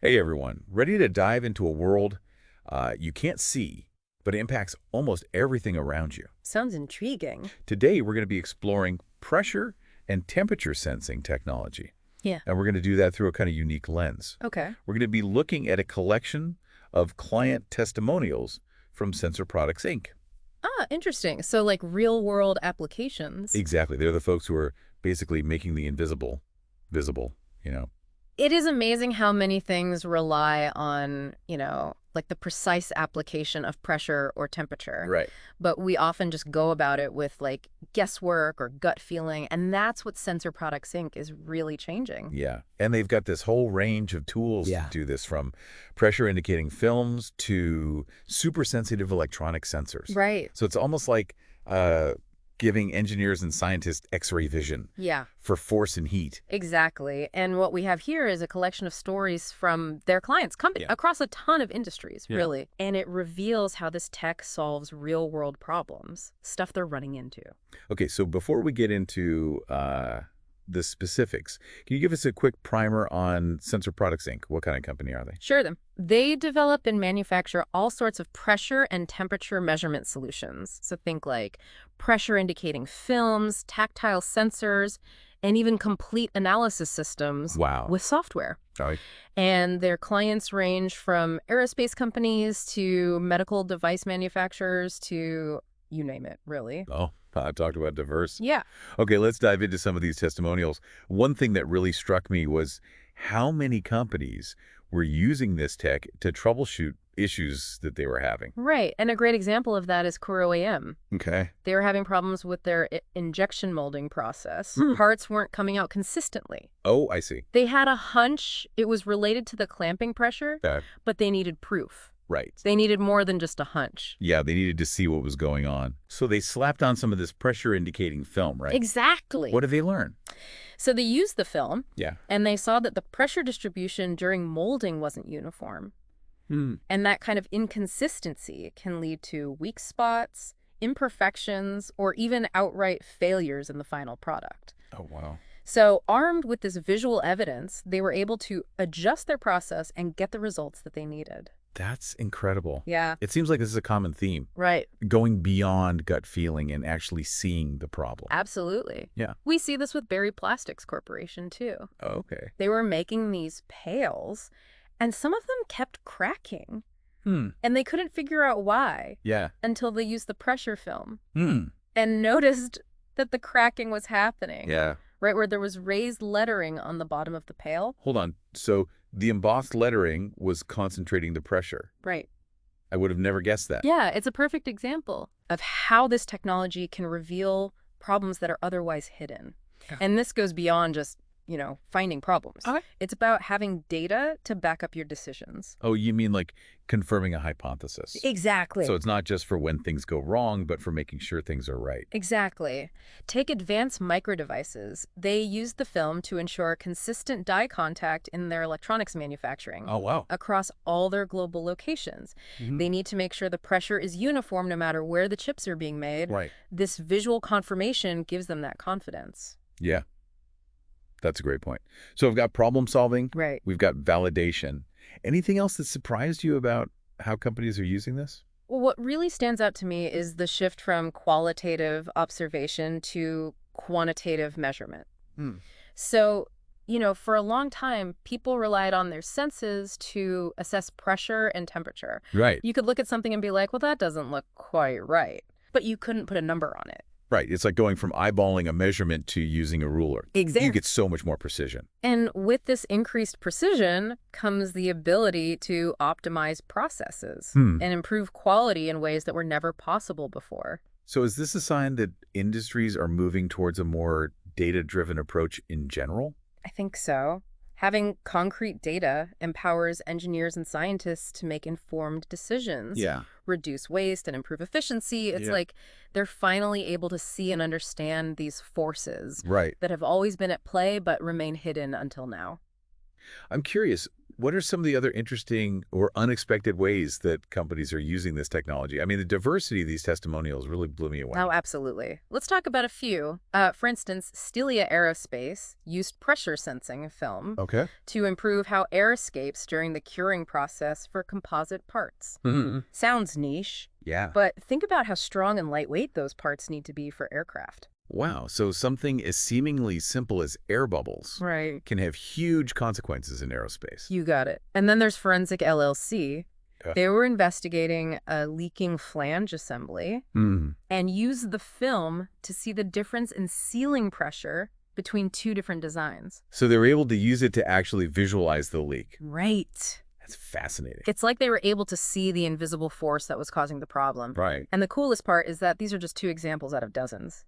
Hey everyone, ready to dive into a world you can't see, but it impacts almost everything around you. Sounds intriguing. Today we're going to be exploring pressure and temperature sensing technology, Yeah. and we're going to do that through a kind of unique lens. Okay. We're going to be looking at a collection of client testimonials from Sensor Products Inc. Ah, interesting. So like real world applications. Exactly, they're the folks who are basically making the invisible visible, you know. It is amazing how many things rely on, like the precise application of pressure or temperature. Right. But we often just go about it with like guesswork or gut feeling. And that's what Sensor Products Inc. is really changing. Yeah, and they've got this whole range of tools to Yeah. do this, from pressure indicating films to super sensitive electronic sensors. Right. So it's almost like uh, giving engineers and scientists X-ray vision Yeah. for force and heat. Exactly. And what we have here is a collection of stories from their clients, company Yeah. across a ton of industries, Yeah. really. And it reveals how this tech solves real world problems, stuff they're running into. Okay, so before we get into the specifics, can you give us a quick primer on Sensor Products Inc.? What kind of company are they? Sure, them. They develop and manufacture all sorts of pressure and temperature measurement solutions. So think like pressure indicating films, tactile sensors, and even complete analysis systems Wow. with software. Oh, And their clients range from aerospace companies to medical device manufacturers to you name it, really. oh, I talked about diverse. Yeah. Okay, let's dive into some of these testimonials. One thing that really struck me was how many companies were using this tech to troubleshoot issues that they were having. Right. And a great example of that is Kuro AM. Okay. They were having problems with their injection molding process. Hmm. Parts weren't coming out consistently. Oh, I see. They had a hunch it was related to the clamping pressure, Okay. but they needed proof. Right. They needed more than just a hunch. Yeah, they needed to see what was going on. So they slapped on some of this pressure indicating film, right? Exactly. What did they learn? So they used the film, Yeah. and they saw that the pressure distribution during molding wasn't uniform. Hmm. And that kind of inconsistency can lead to weak spots, imperfections, or even outright failures in the final product. Oh, wow. So armed with this visual evidence, they were able to adjust their process and get the results that they needed. That's incredible. Yeah. It seems like this is a common theme, Right. going beyond gut feeling and actually seeing the problem. Absolutely. Yeah. We see this with Berry Plastics Corporation, too. Oh, okay. They were making these pails, and some of them kept cracking. Hmm. And they couldn't figure out why Yeah. until they used the pressure film Hmm. and noticed that the cracking was happening. Yeah. Right where there was raised lettering on the bottom of the pail. Hold on. So the embossed lettering was concentrating the pressure. Right. I would have never guessed that. Yeah, it's a perfect example of how this technology can reveal problems that are otherwise hidden. Yeah. And this goes beyond just, finding problems. Okay. It's about having data to back up your decisions. Oh, you mean like confirming a hypothesis? Exactly. So it's not just for when things go wrong, but for making sure things are right. Exactly. Take advanced microdevices. They use the film to ensure consistent die contact in their electronics manufacturing. Oh, wow. Across all their global locations. They need to make sure the pressure is uniform no matter where the chips are being made. Right. This visual confirmation gives them that confidence. Yeah. That's a great point. So we've got problem solving. Right. We've got validation. Anything else that surprised you about how companies are using this? Well, what really stands out to me is the shift from qualitative observation to quantitative measurement. Hmm. So, for a long time, people relied on their senses to assess pressure and temperature. Right. You could look at something and be like, well, that doesn't look quite right. But you couldn't put a number on it. Right. It's like going from eyeballing a measurement to using a ruler. Exactly. You get so much more precision. And with this increased precision comes the ability to optimize processes and improve quality in ways that were never possible before. So is this a sign that industries are moving towards a more data-driven approach in general? I think so. Having concrete data empowers engineers and scientists to make informed decisions, reduce waste, and improve efficiency. It's like they're finally able to see and understand these forces Right. that have always been at play but remain hidden until now. I'm curious, what are some of the other interesting or unexpected ways that companies are using this technology? I mean, the diversity of these testimonials really blew me away. Oh, absolutely. Let's talk about a few. For instance, Stelia Aerospace used pressure sensing film Okay. to improve how air escapes during the curing process for composite parts. Mm-hmm. Sounds niche, Yeah. but think about how strong and lightweight those parts need to be for aircraft. Wow. So something as seemingly simple as air bubbles Right. can have huge consequences in aerospace. You got it. And then there's Forensic LLC. Yeah. They were investigating a leaking flange assembly and used the film to see the difference in sealing pressure between two different designs. So they were able to use it to actually visualize the leak. Right. That's fascinating. It's like they were able to see the invisible force that was causing the problem. Right. And the coolest part is that these are just two examples out of dozens.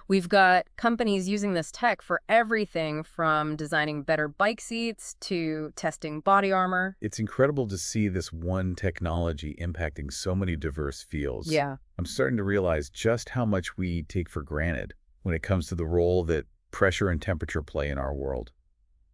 We've got companies using this tech for everything from designing better bike seats to testing body armor. It's incredible to see this one technology impacting so many diverse fields. Yeah. I'm starting to realize just how much we take for granted when it comes to the role that pressure and temperature play in our world.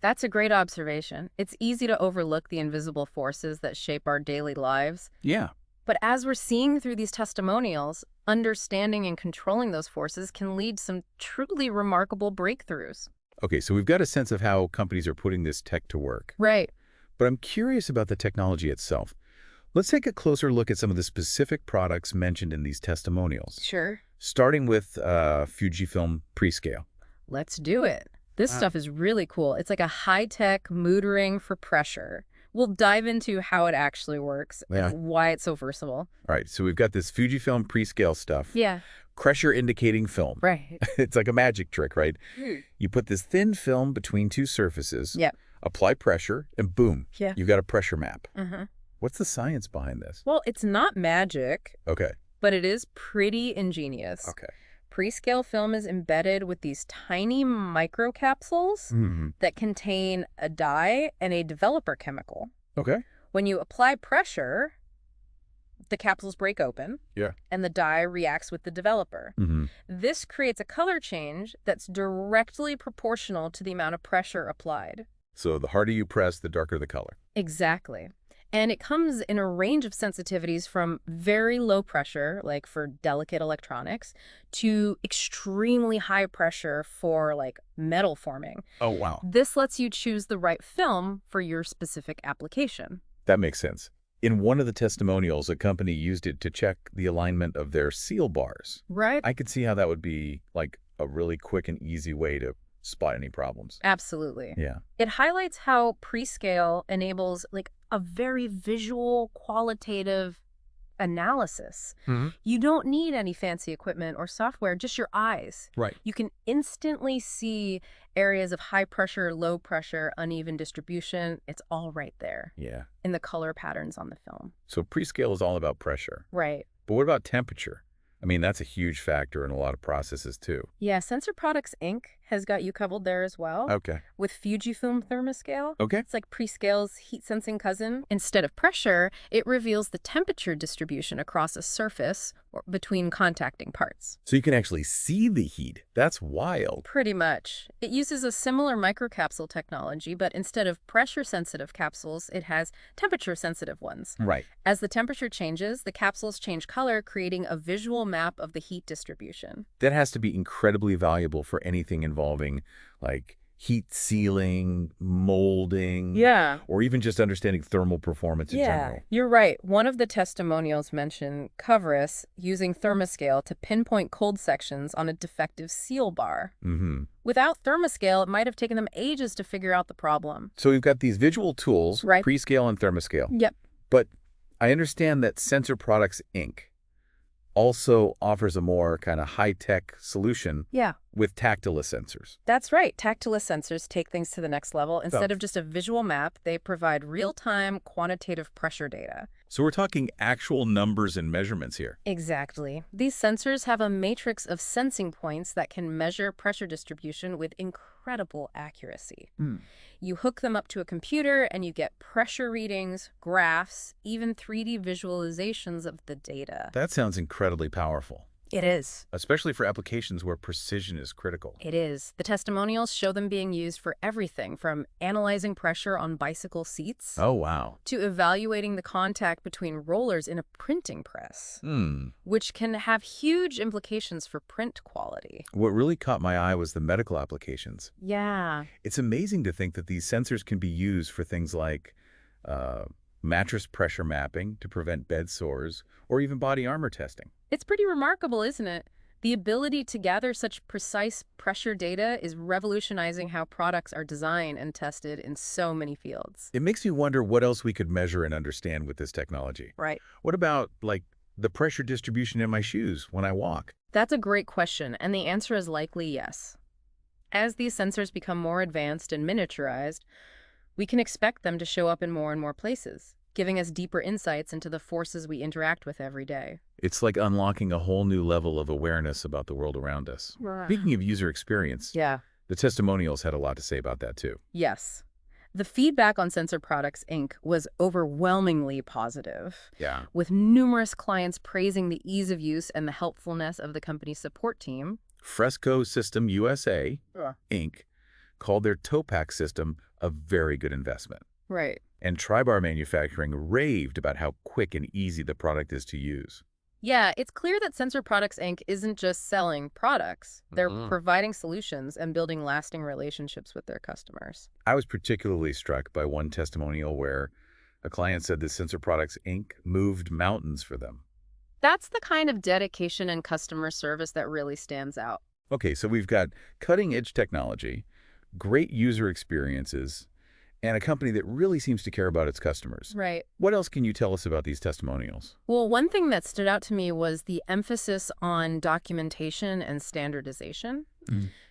That's a great observation. It's easy to overlook the invisible forces that shape our daily lives. Yeah. But as we're seeing through these testimonials, understanding and controlling those forces can lead to some truly remarkable breakthroughs. Okay, so we've got a sense of how companies are putting this tech to work. Right. But I'm curious about the technology itself. Let's take a closer look at some of the specific products mentioned in these testimonials. Sure. Starting with Fujifilm Prescale. Let's do it. This stuff is really cool. It's like a high-tech mood ring for pressure. We'll dive into how it actually works and why it's so versatile. All right, so we've got this Fujifilm Prescale stuff. Yeah. Pressure indicating film. Right. It's like a magic trick, right? You put this thin film between two surfaces, Yep. apply pressure, and boom, Yeah. you've got a pressure map. Mm-hmm. What's the science behind this? Well, it's not magic, Okay. but it is pretty ingenious. Okay. Prescale film is embedded with these tiny microcapsules that contain a dye and a developer chemical. Okay. When you apply pressure, the capsules break open, Yeah. and the dye reacts with the developer. This creates a color change that's directly proportional to the amount of pressure applied. So the harder you press, the darker the color. Exactly. And it comes in a range of sensitivities from very low pressure, like for delicate electronics, to extremely high pressure for like metal forming. Oh, wow. This lets you choose the right film for your specific application. That makes sense. In one of the testimonials, a company used it to check the alignment of their seal bars. Right? I could see how that would be like a really quick and easy way to spot any problems. Absolutely. Yeah. It highlights how Prescale enables like a very visual, qualitative analysis. You don't need any fancy equipment or software, just your eyes. Right. You can instantly see areas of high pressure, low pressure, uneven distribution. It's all right there Yeah. in the color patterns on the film. So Prescale is all about pressure. Right. But what about temperature? I mean, that's a huge factor in a lot of processes too. Yeah, Sensor Products Inc. has got you covered there as well. Okay. With Fujifilm Thermoscale. Okay. It's like Prescale's heat-sensing cousin. Instead of pressure, it reveals the temperature distribution across a surface or between contacting parts. So you can actually see the heat. That's wild. Pretty much. It uses a similar microcapsule technology, but instead of pressure-sensitive capsules, it has temperature-sensitive ones. Right. As the temperature changes, the capsules change color, creating a visual map of the heat distribution. That has to be incredibly valuable for anything involving like heat sealing, molding, Yeah. or even just understanding thermal performance in general. You're right. One of the testimonials mentioned Coverus using thermoscale to pinpoint cold sections on a defective seal bar. Without thermoscale, it might have taken them ages to figure out the problem. So we've got these visual tools, Right. Prescale and Thermoscale. Yep. But I understand that Sensor Products Inc. also offers a more kind of high-tech solution Yeah. with tactile sensors. That's right. Tactile sensors take things to the next level. Instead of just a visual map, they provide real-time quantitative pressure data. So we're talking actual numbers and measurements here. Exactly. These sensors have a matrix of sensing points that can measure pressure distribution with incredible accuracy. You hook them up to a computer and you get pressure readings, graphs, even 3D visualizations of the data. That sounds incredibly powerful. It is. especially for applications where precision is critical. It is. The testimonials show them being used for everything from analyzing pressure on bicycle seats Oh, wow. to evaluating the contact between rollers in a printing press, which can have huge implications for print quality. What really caught my eye was the medical applications. Yeah. It's amazing to think that these sensors can be used for things like mattress pressure mapping to prevent bed sores or even body armor testing. It's pretty remarkable, isn't it? The ability to gather such precise pressure data is revolutionizing how products are designed and tested in so many fields. It makes me wonder what else we could measure and understand with this technology. Right. What about, like, the pressure distribution in my shoes when I walk? That's a great question, and the answer is likely yes. As these sensors become more advanced and miniaturized, we can expect them to show up in more and more places, giving us deeper insights into the forces we interact with every day. It's like unlocking a whole new level of awareness about the world around us. Speaking of user experience, Yeah. the testimonials had a lot to say about that too. Yes. The feedback on Sensor Products, Inc. was overwhelmingly positive, Yeah. with numerous clients praising the ease of use and the helpfulness of the company's support team. Fresco System USA, Yeah. Inc., called their Topac system a very good investment. Right. And Tribar Manufacturing raved about how quick and easy the product is to use. Yeah, it's clear that Sensor Products, Inc. isn't just selling products. They're providing solutions and building lasting relationships with their customers. I was particularly struck by one testimonial where a client said that Sensor Products, Inc. moved mountains for them. That's the kind of dedication and customer service that really stands out. Okay, so we've got cutting-edge technology, great user experiences, and a company that really seems to care about its customers. Right. What else can you tell us about these testimonials? Well, one thing that stood out to me was the emphasis on documentation and standardization.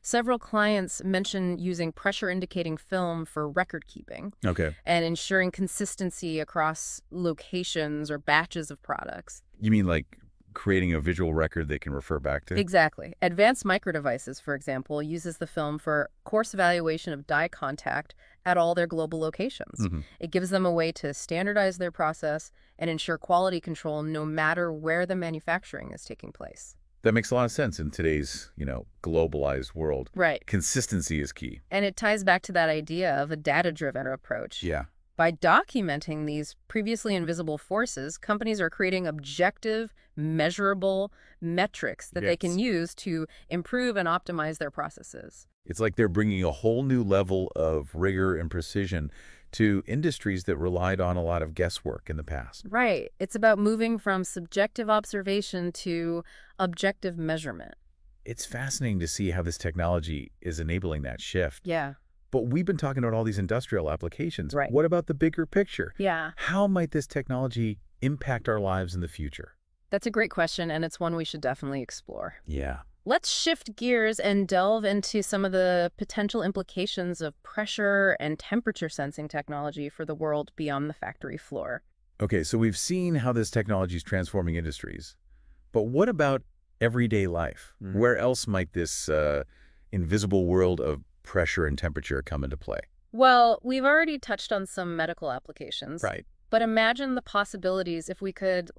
Several clients mentioned using pressure indicating film for record keeping Okay. and ensuring consistency across locations or batches of products. You mean like creating a visual record they can refer back to? Exactly. Advanced Micro Devices, for example, uses the film for coarse evaluation of die contact at all their global locations. It gives them a way to standardize their process and ensure quality control no matter where the manufacturing is taking place. That makes a lot of sense in today's, globalized world. Right. Consistency is key. And it ties back to that idea of a data-driven approach. Yeah. By documenting these previously invisible forces, companies are creating objective, measurable metrics that they can use to improve and optimize their processes. It's like they're bringing a whole new level of rigor and precision to industries that relied on a lot of guesswork in the past. Right. It's about moving from subjective observation to objective measurement. It's fascinating to see how this technology is enabling that shift. Yeah. But we've been talking about all these industrial applications. Right. What about the bigger picture? Yeah. How might this technology impact our lives in the future? That's a great question, and it's one we should definitely explore. Yeah. Let's shift gears and delve into some of the potential implications of pressure and temperature sensing technology for the world beyond the factory floor. Okay, so we've seen how this technology is transforming industries. But what about everyday life? Where else might this invisible world of pressure and temperature come into play? Well, we've already touched on some medical applications. Right. But imagine the possibilities if we could,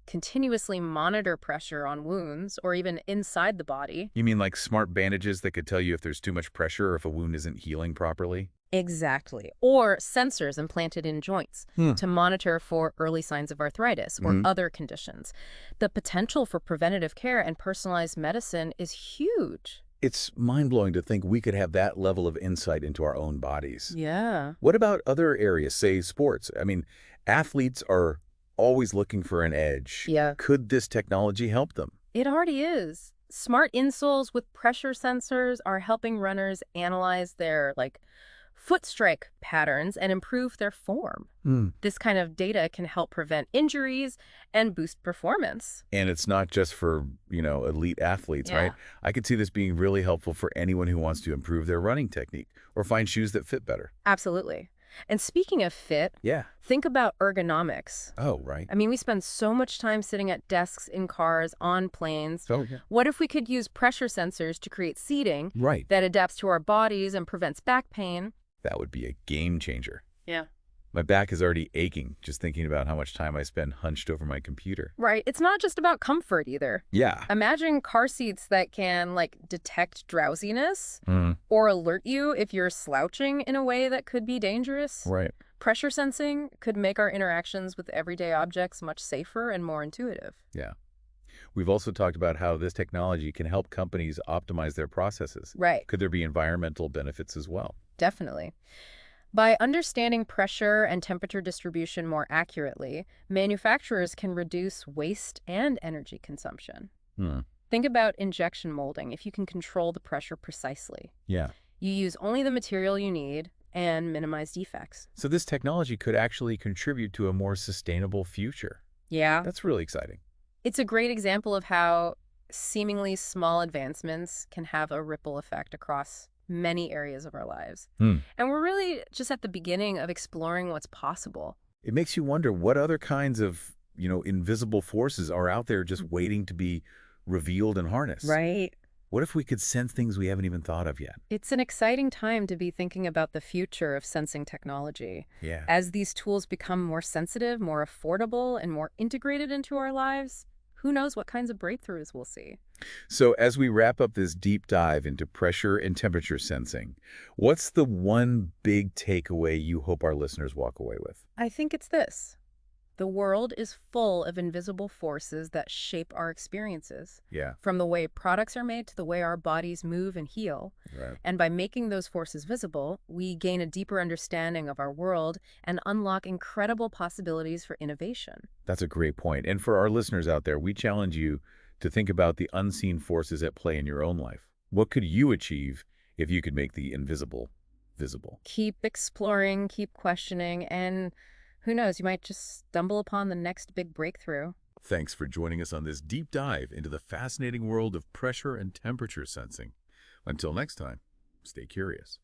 continuously monitor pressure on wounds or even inside the body. You mean like smart bandages that could tell you if there's too much pressure or if a wound isn't healing properly? Exactly. Or sensors implanted in joints to monitor for early signs of arthritis or other conditions. The potential for preventative care and personalized medicine is huge. It's mind-blowing to think we could have that level of insight into our own bodies. Yeah. What about other areas, say sports? I mean, athletes are always looking for an edge. Yeah. Could this technology help them? It already is. Smart insoles with pressure sensors are helping runners analyze their, foot strike patterns and improve their form. This kind of data can help prevent injuries and boost performance. And it's not just for, elite athletes, right? I could see this being really helpful for anyone who wants to improve their running technique or find shoes that fit better. Absolutely. And speaking of fit, think about ergonomics. Oh, right. I mean, we spend so much time sitting at desks, in cars, on planes. Oh, yeah. What if we could use pressure sensors to create seating that adapts to our bodies and prevents back pain? That would be a game changer. Yeah. My back is already aching just thinking about how much time I spend hunched over my computer. Right. It's not just about comfort either. Yeah. Imagine car seats that can, like, detect drowsiness or alert you if you're slouching in a way that could be dangerous. Right. Pressure sensing could make our interactions with everyday objects much safer and more intuitive. Yeah. We've also talked about how this technology can help companies optimize their processes. Right. Could there be environmental benefits as well? Definitely. By understanding pressure and temperature distribution more accurately, manufacturers can reduce waste and energy consumption. Think about injection molding if you can control the pressure precisely. Yeah. You use only the material you need and minimize defects. So this technology could actually contribute to a more sustainable future. Yeah. That's really exciting. It's a great example of how seemingly small advancements can have a ripple effect across many areas of our lives. And we're really just at the beginning of exploring what's possible. It makes you wonder what other kinds of, invisible forces are out there just waiting to be revealed and harnessed. Right. What if we could sense things we haven't even thought of yet? It's an exciting time to be thinking about the future of sensing technology. Yeah. As these tools become more sensitive, more affordable, and more integrated into our lives, who knows what kinds of breakthroughs we'll see. So as we wrap up this deep dive into pressure and temperature sensing, what's the one big takeaway you hope our listeners walk away with? I think it's this. The world is full of invisible forces that shape our experiences. Yeah. From the way products are made to the way our bodies move and heal. Right. And by making those forces visible, we gain a deeper understanding of our world and unlock incredible possibilities for innovation. That's a great point. And for our listeners out there, we challenge you to think about the unseen forces at play in your own life. What could you achieve if you could make the invisible visible? Keep exploring, keep questioning, and who knows, you might just stumble upon the next big breakthrough. Thanks for joining us on this deep dive into the fascinating world of pressure and temperature sensing. Until next time, stay curious.